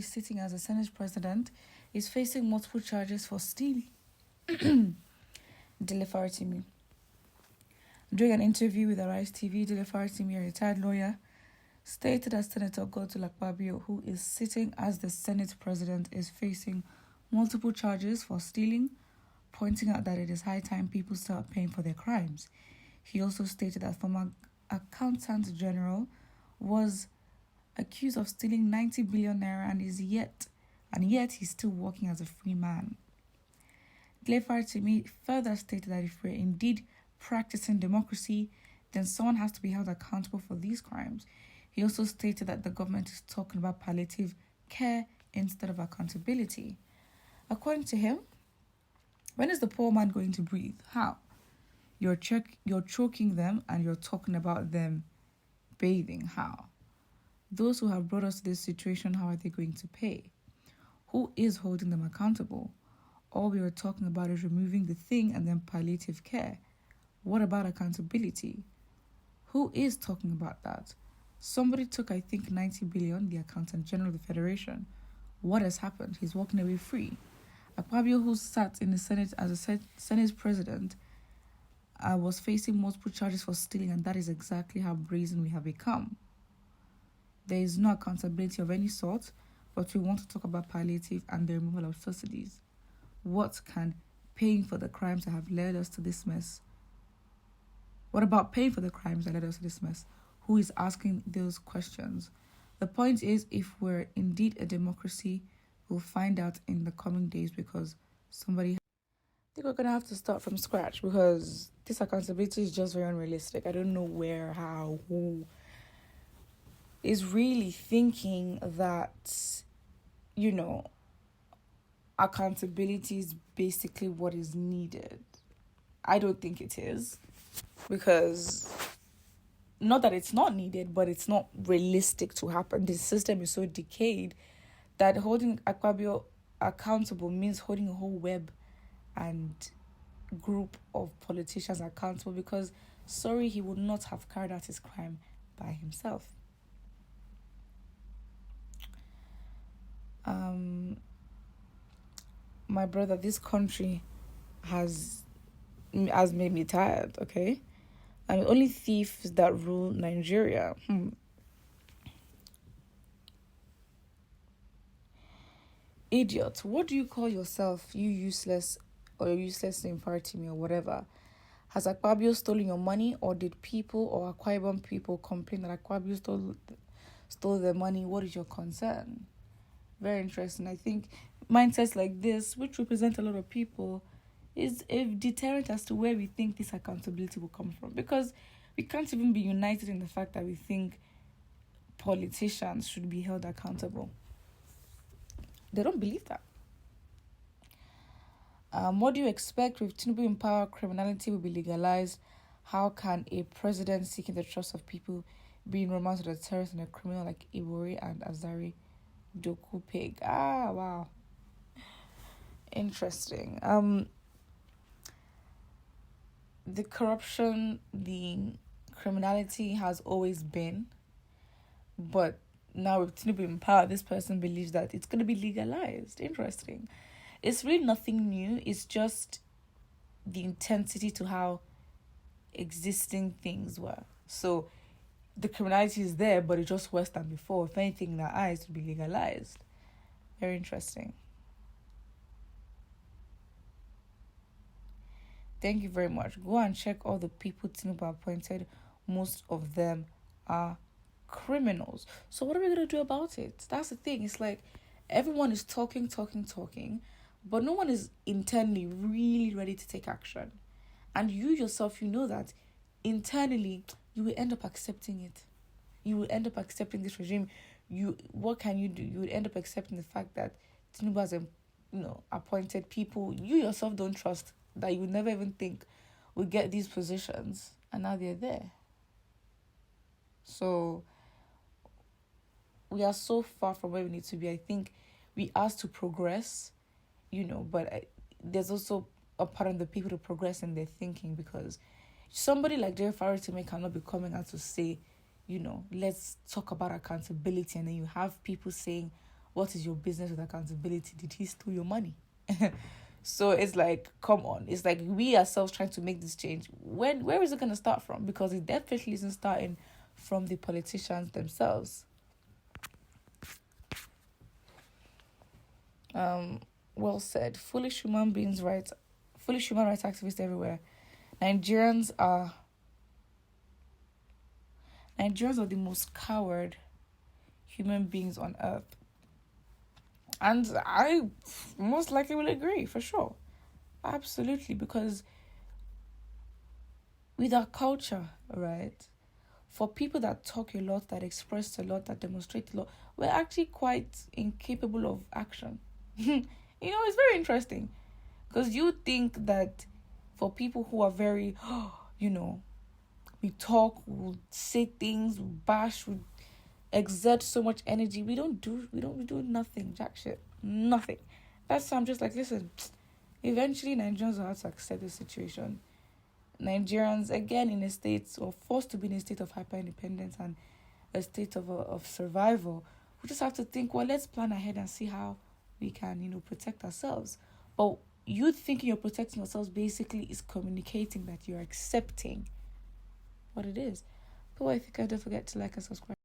is sitting as the Senate president, is facing multiple charges for stealing. Dele Faratimi. During an interview with Arise TV, Dele Faratimi, a retired lawyer, stated that Senator Akpabio, who is sitting as the Senate president, is facing multiple charges for stealing, pointing out that it is high time people start paying for their crimes. He also stated that former Accountant General was accused of stealing 90 billion naira and yet he's still working as a free man. Dele Faratimi further stated that if we're indeed practicing democracy, then someone has to be held accountable for these crimes. He also stated that the government is talking about palliative care instead of accountability. According to him, when is the poor man going to breathe? How? You're choking them and you're talking about them bathing. How? Those who have brought us to this situation, how are they going to pay? Who is holding them accountable? All we are talking about is removing the thing and then palliative care. What about accountability? Who is talking about that? Somebody took, I think, 90 billion, the Accountant General of the Federation. What has happened? He's walking away free. Akpabio, who sat in the Senate as a Senate president, was facing multiple charges for stealing, and that is exactly how brazen we have become. There is no accountability of any sort, but we want to talk about palliative and the removal of subsidies. What can paying for the crimes that have led us to this mess? What about paying for the crimes that led us to this mess? Who is asking those questions? The point is, if we're indeed a democracy, we'll find out in the coming days, because I think we're going to have to start from scratch, because this accountability is just very unrealistic. I don't know where, how, who is really thinking that, accountability is basically what is needed. I don't think it is, because not that it's not needed, but it's not realistic to happen. The system is so decayed that holding Akpabio accountable means holding a whole web and group of politicians accountable, because, sorry, he would not have carried out his crime by himself. My brother, this country has made me tired, okay? And only thieves that rule Nigeria. Idiot. What do you call yourself, you useless or useless in party me or whatever? Has Akpabio stolen your money, or did people or Akwa people complain that Akpabio stole their money? What is your concern? Very interesting. I think mindsets like this, which represent a lot of people, is a deterrent as to where we think this accountability will come from. Because we can't even be united in the fact that we think politicians should be held accountable. They don't believe that. What do you expect? With Tinubu in power, criminality will be legalized. How can a president seeking the trust of people be in romance with a terrorist and a criminal like Ibori and Azari Doku Pig? Wow. Interesting. The corruption, the criminality has always been, but now with Tinubu in power, this person believes that it's going to be legalized. Interesting. It's really nothing new. It's just the intensity to how existing things were. So the criminality is there, but it's just worse than before. If anything, in our eyes, to be legalized. Very interesting. Thank you very much. Go and check all the people Tinubu appointed. Most of them are criminals. So what are we going to do about it? That's the thing. It's like everyone is talking, but no one is internally really ready to take action. And you yourself, you know that internally you will end up accepting it. You will end up accepting this regime. What can you do? You would end up accepting the fact that Tinubu has appointed people you yourself don't trust, that you would never even think would get these positions, and now they're there. So we are so far from where we need to be. I think we asked to progress, but there's also a part of the people to progress in their thinking, because somebody like Dele Faratimi cannot be coming out to say, let's talk about accountability, and then you have people saying, what is your business with accountability? Did he steal your money? So it's like, come on. It's like we ourselves trying to make this change. Where is it going to start from? Because it definitely isn't starting from the politicians themselves. Well said. Foolish human rights activists everywhere. Nigerians are the most coward human beings on earth. And I most likely will agree, for sure. Absolutely, because with our culture, right, for people that talk a lot, that express a lot, that demonstrate a lot, we're actually quite incapable of action. It's very interesting. Because you think that for people who are very, we talk, we say things, we bash, we exert so much energy. We do nothing, jack shit. Nothing. That's why I'm just like, listen, eventually Nigerians will have to accept the situation. Nigerians, again, in a state, or forced to be in a state of hyper-independence and a state of survival, we just have to think, well, let's plan ahead and see how we can, protect ourselves. But you thinking you're protecting yourselves basically is communicating that you're accepting what it is. But I think I don't forget to like and subscribe.